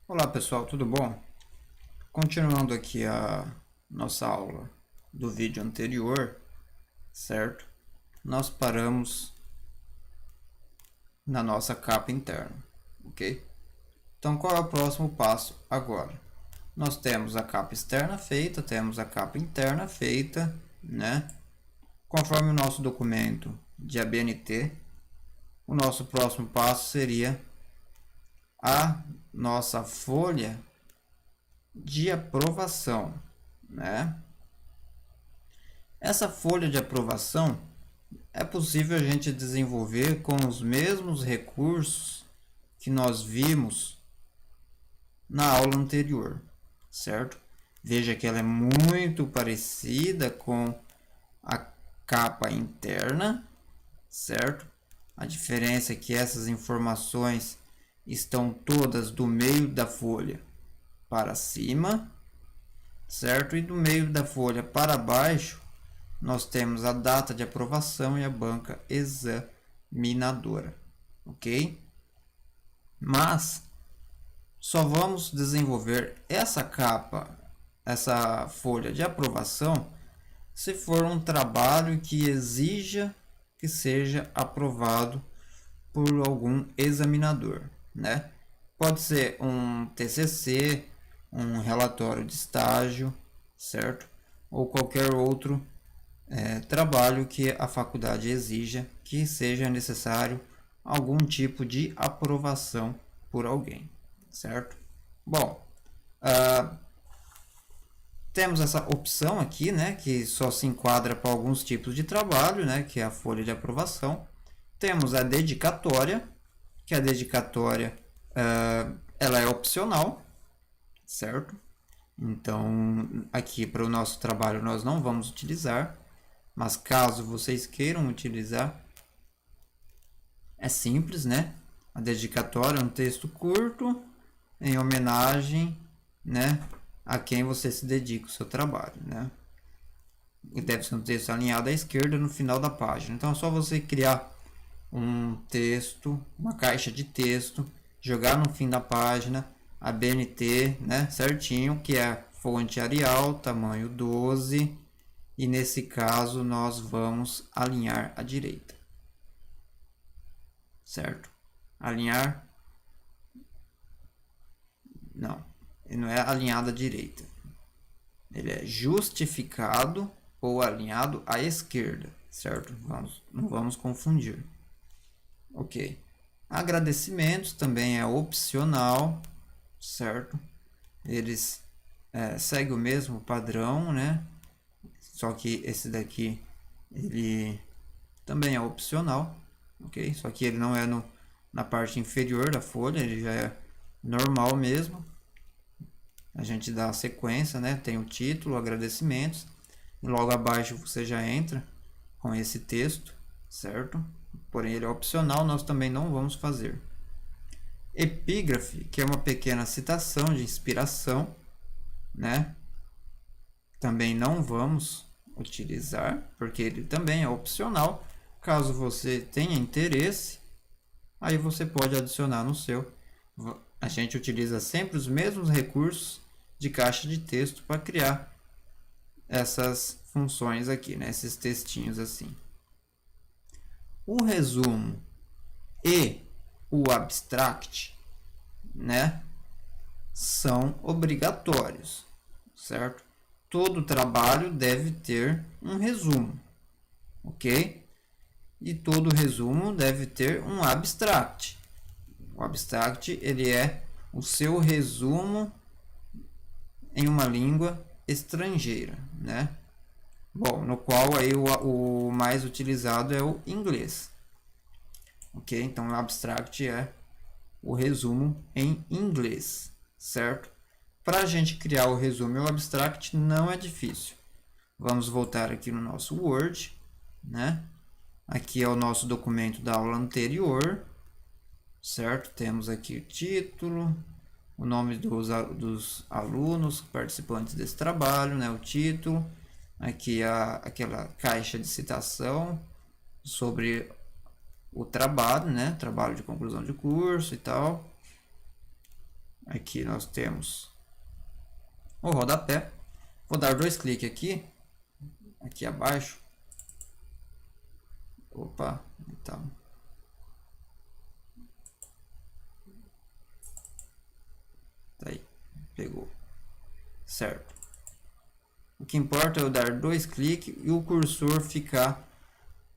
Olá pessoal, tudo bom? Continuando aqui a nossa aula do vídeo anterior, certo? Nós paramos na nossa capa interna, ok? Então qual é o próximo passo agora? Nós temos a capa externa feita, temos a capa interna feita, né? Conforme o nosso documento de ABNT, o nosso próximo passo seria a nossa folha de aprovação, né? Essa folha de aprovação é possível a gente desenvolver com os mesmos recursos que nós vimos na aula anterior, certo? Veja que ela é muito parecida com a capa interna, certo? A diferença é que essas informações estão todas do meio da folha para cima, certo? E do meio da folha para baixo nós temos a data de aprovação e a banca examinadora, ok? Mas só vamos desenvolver essa capa, essa folha de aprovação, se for um trabalho que exija que seja aprovado por algum examinador, né? Pode ser um TCC, um relatório de estágio, certo? Ou qualquer outro trabalho que a faculdade exija que seja necessário algum tipo de aprovação por alguém, certo? Bom, temos essa opção aqui, né, que só se enquadra para alguns tipos de trabalho, né, que é a folha de aprovação. Temos a dedicatória, que a dedicatória ela é opcional, certo? Então, aqui para o nosso trabalho nós não vamos utilizar, mas caso vocês queiram utilizar, é simples, né? A dedicatória é um texto curto em homenagem, né, a quem você se dedica o seu trabalho, né? E deve ser um texto alinhado à esquerda no final da página. Então é só você criar um texto, uma caixa de texto, jogar no fim da página a BNT, né, certinho, que é fonte Arial, tamanho 12, e nesse caso nós vamos alinhar à direita, certo? Alinhar, não, ele não é alinhado à direita, ele é justificado ou alinhado à esquerda, certo? Não vamos confundir. Ok. Agradecimentos também é opcional, certo? Eles seguem o mesmo padrão, né? Só que esse daqui ele também é opcional, ok? Só que ele não é na parte inferior da folha, ele já é normal mesmo. A gente dá a sequência, né? Tem o título, agradecimentos, e logo abaixo você já entra com esse texto, certo? Porém ele é opcional, nós também não vamos fazer. Epígrafe, que é uma pequena citação de inspiração, né? Também não vamos utilizar, porque ele também é opcional. Caso você tenha interesse, aí você pode adicionar no seu. A gente utiliza sempre os mesmos recursos de caixa de texto para criar essas funções aqui, né? Esses textinhos assim. O resumo e o abstract, né, são obrigatórios, certo? Todo trabalho deve ter um resumo, ok? E todo resumo deve ter um abstract. O abstract ele é o seu resumo em uma língua estrangeira, né? Bom, no qual aí o mais utilizado é o inglês, ok? Então o abstract é o resumo em inglês, certo? Para a gente criar o resumo e o abstract não é difícil. Vamos voltar aqui no nosso Word, né? Aqui é o nosso documento da aula anterior, certo? Temos aqui o título, o nome dos alunos participantes desse trabalho, né? O título, aqui aquela caixa de citação sobre o trabalho, né? Trabalho de conclusão de curso e tal. Aqui nós temos o rodapé. Vou dar 2 cliques aqui abaixo. Opa, então. Tá aí, pegou. Certo. O que importa é eu dar 2 cliques e o cursor ficar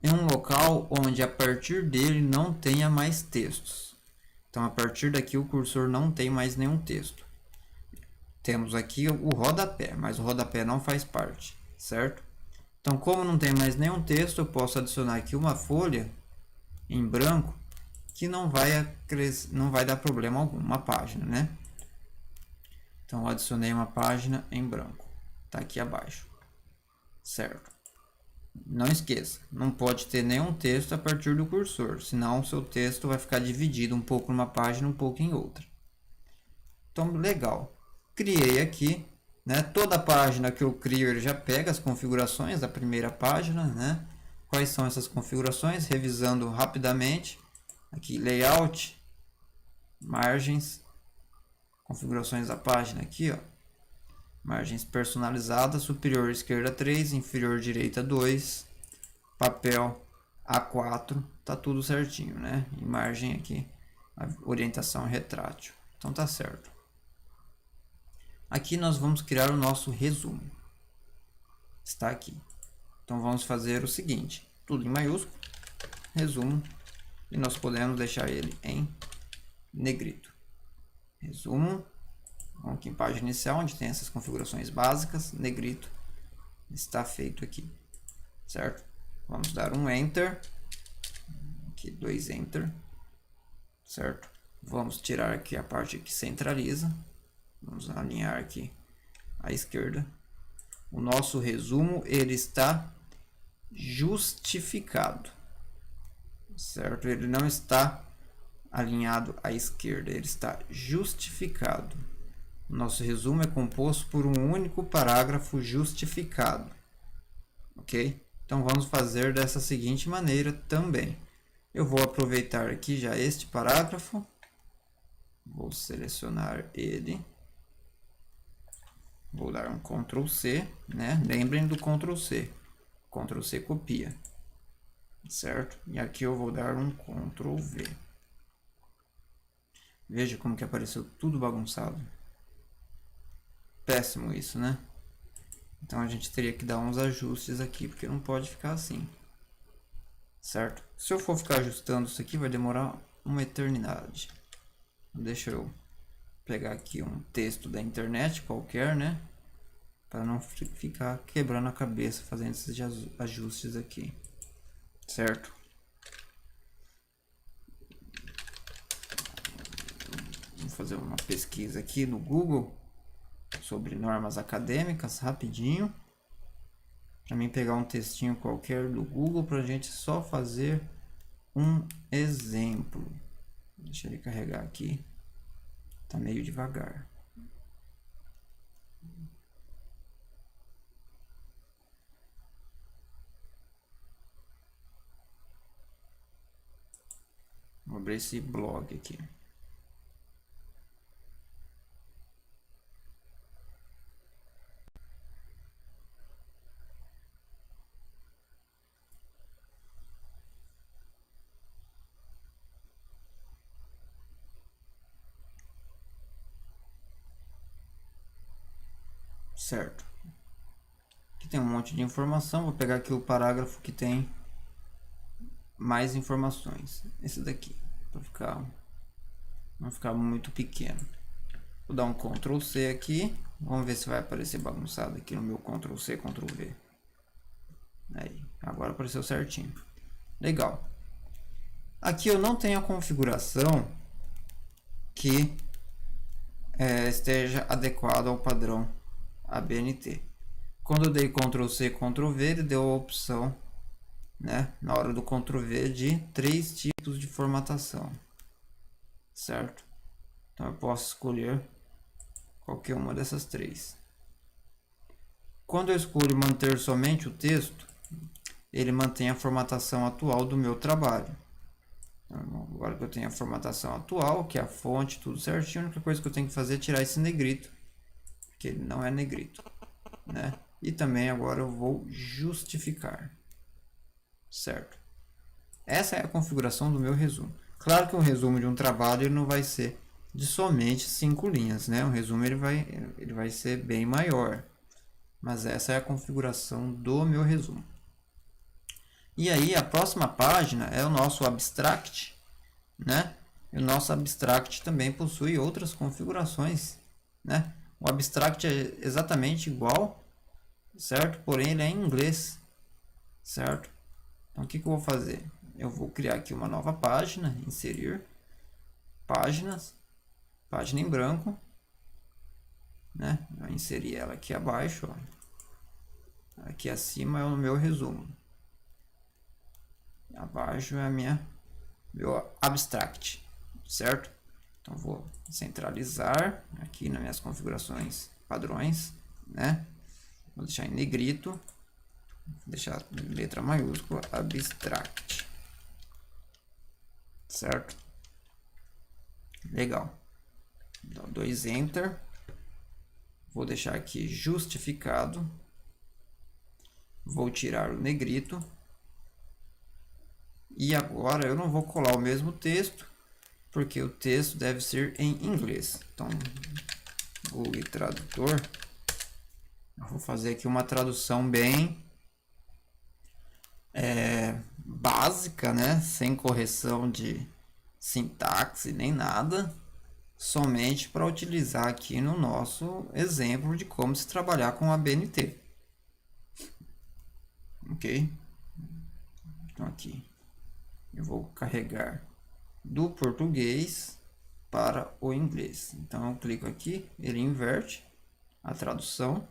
em um local onde a partir dele não tenha mais textos. Então a partir daqui o cursor não tem mais nenhum texto. Temos aqui o rodapé, mas o rodapé não faz parte, certo? Então como não tem mais nenhum texto, eu posso adicionar aqui uma folha em branco que não vai dar problema algum, uma página, né? Então eu adicionei uma página em branco, tá aqui abaixo, certo? Não esqueça, não pode ter nenhum texto a partir do cursor, senão o seu texto vai ficar dividido um pouco numa página, um pouco em outra. Então, legal. Criei aqui, né? Toda página que eu crio, ele já pega as configurações da primeira página, né? Quais são essas configurações? Revisando rapidamente. Aqui, layout, margens, configurações da página aqui, ó. Margens personalizadas, superior esquerda 3, inferior direita 2, papel A4, tá tudo certinho, né? E margem aqui, a orientação retrátil. Então tá certo. Aqui nós vamos criar o nosso resumo. Está aqui. Então vamos fazer o seguinte, tudo em maiúsculo, resumo, e nós podemos deixar ele em negrito. Resumo. Vamos aqui em página inicial, onde tem essas configurações básicas, negrito, está feito aqui, certo? Vamos dar um Enter, aqui 2 Enter, certo? Vamos tirar aqui a parte que centraliza, vamos alinhar aqui à esquerda. O nosso resumo, ele está justificado, certo? Ele não está alinhado à esquerda, ele está justificado. Nosso resumo é composto por um único parágrafo justificado, ok? Então vamos fazer dessa seguinte maneira também. Eu vou aproveitar aqui já este parágrafo, vou selecionar ele, vou dar um Ctrl C, né? Lembrem do Ctrl C copia, certo? E aqui eu vou dar um Ctrl V. Veja como que apareceu tudo bagunçado. Péssimo isso, né? Então a gente teria que dar uns ajustes aqui, porque não pode ficar assim, certo? Se eu for ficar ajustando isso aqui, vai demorar uma eternidade. Deixa eu pegar aqui um texto da internet qualquer, né? Para não ficar quebrando a cabeça fazendo esses ajustes aqui, certo? Vou fazer uma pesquisa aqui no Google sobre normas acadêmicas, rapidinho, para mim pegar um textinho qualquer do Google para a gente só fazer um exemplo. Deixa ele carregar aqui, tá meio devagar. Vou abrir esse blog aqui. Certo. Aqui tem um monte de informação. Vou pegar aqui o parágrafo que tem mais informações. Esse daqui, para não ficar muito pequeno. Vou dar um Ctrl C aqui. Vamos ver se vai aparecer bagunçado aqui no meu Ctrl C, Ctrl V. Aí, agora apareceu certinho. Legal. Aqui eu não tenho a configuração que esteja adequada ao padrão ABNT. Quando eu dei Ctrl C, Ctrl V, ele deu a opção, né, na hora do Ctrl V, de 3 tipos de formatação, certo? Então eu posso escolher qualquer uma dessas 3. Quando eu escolho manter somente o texto, ele mantém a formatação atual do meu trabalho, Então, agora que eu tenho a formatação atual, que é a fonte, tudo certinho, a única coisa que eu tenho que fazer é tirar esse negrito, porque ele não é negrito, né? E também agora eu vou justificar, certo? Essa é a configuração do meu resumo. Claro que um resumo de um trabalho ele não vai ser de somente 5 linhas, né? O resumo ele vai ser bem maior, mas essa é a configuração do meu resumo. E aí a próxima página é o nosso abstract, né? E o nosso abstract também possui outras configurações, né? O abstract é exatamente igual, certo? Porém ele é em inglês, certo? Então o que eu vou fazer? Eu vou criar aqui uma nova página, inserir páginas, página em branco, né? Eu inseri ela aqui abaixo, ó. Aqui acima é o meu resumo, abaixo é meu abstract, certo? Então vou centralizar aqui nas minhas configurações padrões, né? Vou deixar em negrito, vou deixar letra maiúscula, abstract, certo? Legal. Então 2 enter, vou deixar aqui justificado, vou tirar o negrito. E agora eu não vou colar o mesmo texto, porque o texto deve ser em inglês. Então, Google Tradutor, eu vou fazer aqui uma tradução bem básica, né? Sem correção de sintaxe nem nada, somente para utilizar aqui no nosso exemplo de como se trabalhar com a BNT. Ok? Então aqui eu vou carregar do português para o inglês. Então eu clico aqui, ele inverte a tradução,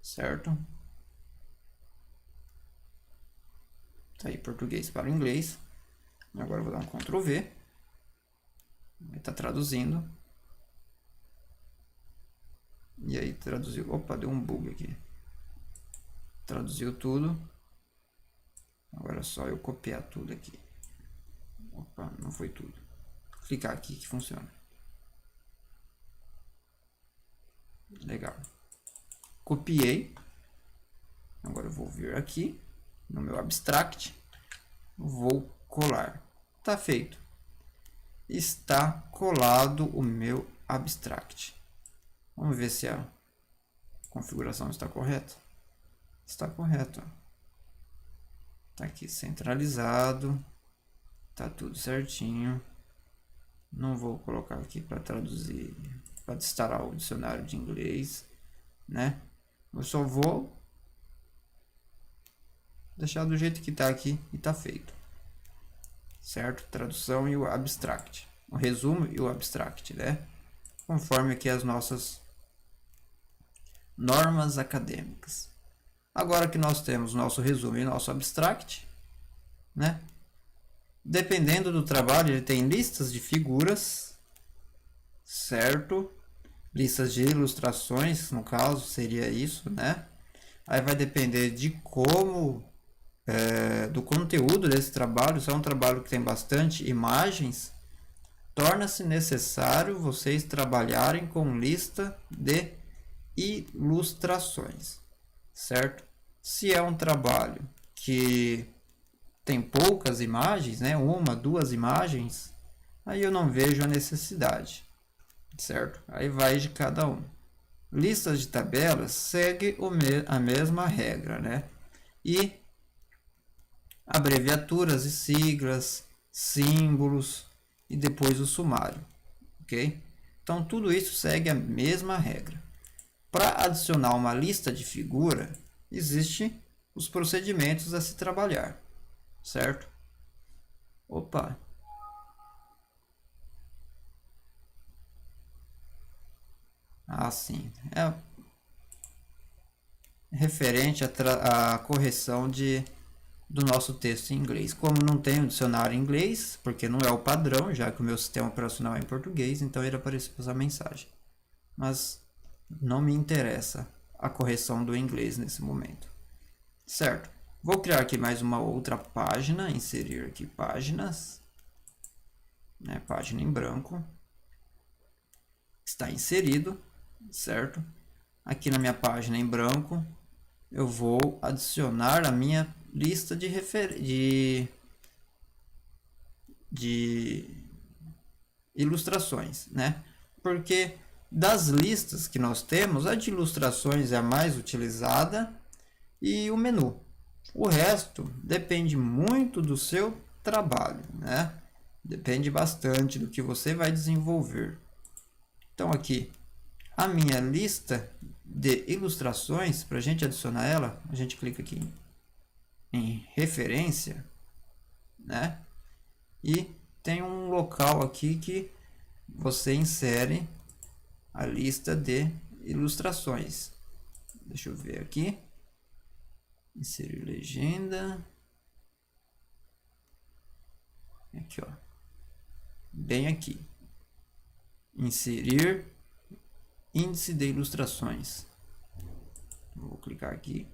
certo? Tá aí português para o inglês. Agora eu vou dar um Ctrl V. Ele está traduzindo. E aí traduziu. Opa, deu um bug aqui. Traduziu tudo. Agora é só eu copiar tudo aqui. Opa, não foi tudo. Clicar aqui que funciona. Legal. Copiei. Agora eu vou vir aqui no meu abstract. Vou colar. Tá feito. Está colado o meu abstract. Vamos ver se a configuração está correta. Está correto. Está aqui centralizado. Tá tudo certinho. Não vou colocar aqui para traduzir, para instalar o dicionário de inglês, né? Eu só vou deixar do jeito que tá aqui e tá feito, certo? Tradução e o abstract, o resumo e o abstract, né? Conforme aqui as nossas normas acadêmicas. Agora que nós temos nosso resumo e nosso abstract, né? Dependendo do trabalho, ele tem listas de figuras, certo? Listas de ilustrações, no caso, seria isso, né? Aí vai depender de como, do conteúdo desse trabalho. Se é um trabalho que tem bastante imagens, torna-se necessário vocês trabalharem com lista de ilustrações, certo? Se é um trabalho que tem poucas imagens, né? 1, 2 imagens, aí eu não vejo a necessidade, certo? Aí vai de cada um. Listas de tabelas segue a mesma regra, né? E abreviaturas e siglas, símbolos e depois o sumário, ok? Então tudo isso segue a mesma regra. Para adicionar uma lista de figura, existem os procedimentos a se trabalhar, certo? Opa! Ah, sim. É referente à correção do nosso texto em inglês. Como não tem um dicionário em inglês, porque não é o padrão, já que o meu sistema operacional é em português, então ele apareceu essa mensagem. Mas não me interessa a correção do inglês nesse momento. Certo? Vou criar aqui mais uma outra página, inserir aqui páginas, né? Página em branco. Está inserido, certo? Aqui na minha página em branco, eu vou adicionar a minha lista de ilustrações, né? Porque das listas que nós temos, a de ilustrações é a mais utilizada e o menu. O resto depende muito do seu trabalho, né? Depende bastante do que você vai desenvolver. Então aqui, a minha lista de ilustrações, para a gente adicionar ela, a gente clica aqui em referência, né? E tem um local aqui que você insere a lista de ilustrações. Deixa eu ver aqui. Inserir legenda. Aqui, ó. Bem aqui. Inserir índice de ilustrações. Vou clicar aqui.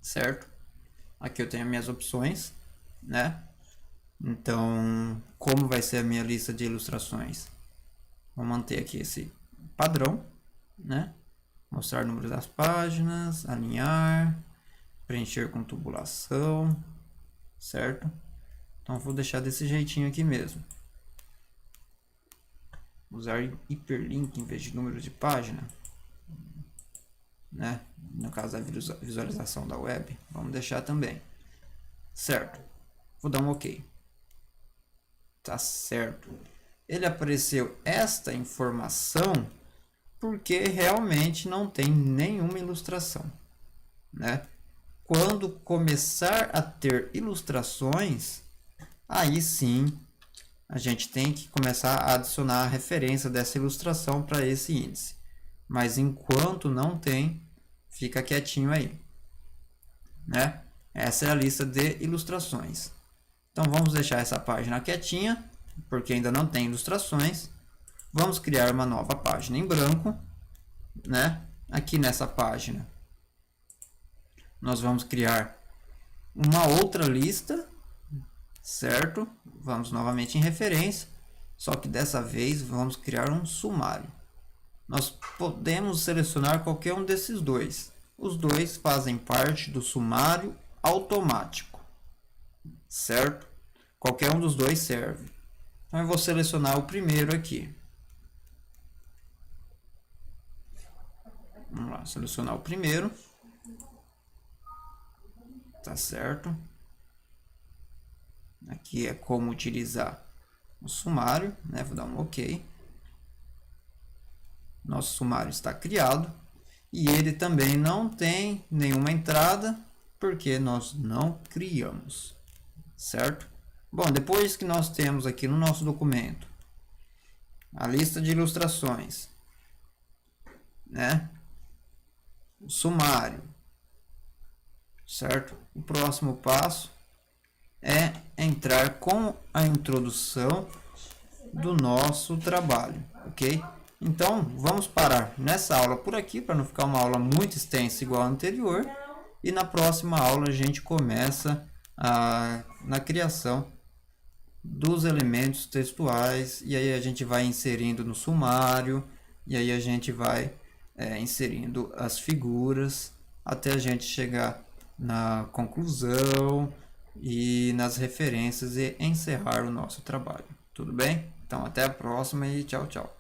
Certo? Aqui eu tenho as minhas opções, né? Então, como vai ser a minha lista de ilustrações? Vou manter aqui esse padrão, né? Mostrar o número das páginas, alinhar, preencher com tubulação, certo? Então, vou deixar desse jeitinho aqui mesmo. Usar hiperlink em vez de número de página, né? No caso da visualização da web, vamos deixar também, certo? Vou dar um OK. Tá certo. Ele apareceu esta informação porque realmente não tem nenhuma ilustração, né? Quando começar a ter ilustrações, aí sim a gente tem que começar a adicionar a referência dessa ilustração para esse índice. Mas enquanto não tem, fica quietinho aí, né? Essa é a lista de ilustrações. Então vamos deixar essa página quietinha, porque ainda não tem ilustrações. Vamos criar uma nova página em branco, né? Aqui nessa página nós vamos criar uma outra lista, certo? Vamos novamente em referência, só que dessa vez vamos criar um sumário. Nós podemos selecionar qualquer um desses dois. Os dois fazem parte do sumário automático, certo? Qualquer um dos dois serve. Então eu vou selecionar o primeiro aqui. Vamos lá, selecionar o primeiro. Tá certo? Aqui é como utilizar o sumário, né? Vou dar um OK. Nosso sumário está criado e ele também não tem nenhuma entrada porque nós não criamos, certo? Bom, depois que nós temos aqui no nosso documento a lista de ilustrações, né? O sumário, certo? O próximo passo é entrar com a introdução do nosso trabalho, ok? Então, vamos parar nessa aula por aqui, para não ficar uma aula muito extensa igual a anterior. E na próxima aula a gente começa na criação dos elementos textuais. E aí a gente vai inserindo no sumário. E aí a gente vai inserindo as figuras até a gente chegar na conclusão e nas referências e encerrar o nosso trabalho. Tudo bem? Então, até a próxima e tchau, tchau.